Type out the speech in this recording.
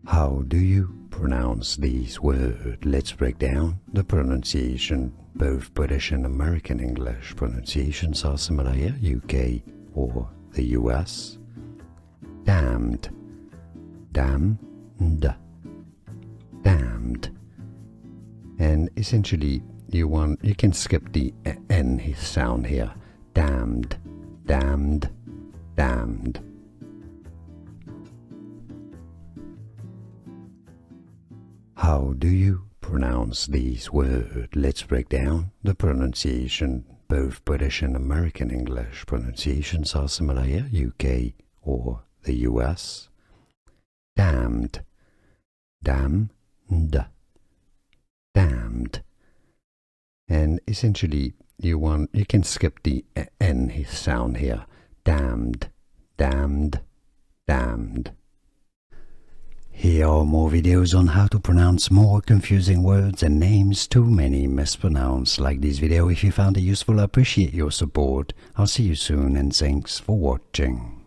How do you pronounce these words? Let's break down the pronunciation. Both British and American English pronunciations are similar here, UK or the US. Damned, damned, damned. And essentially you can skip the N sound here. Damned, damned, damned. How do you pronounce these words? Let's break down the pronunciation. Both British and American English pronunciations are similar here, UK or the US. Damned, damned, damned. And essentially you can skip the N sound here. Damned, damned, damned. Here are more videos on how to pronounce more confusing words and names too many mispronounced. Like this video if you found it useful. I appreciate your support. I'll see you soon and thanks for watching.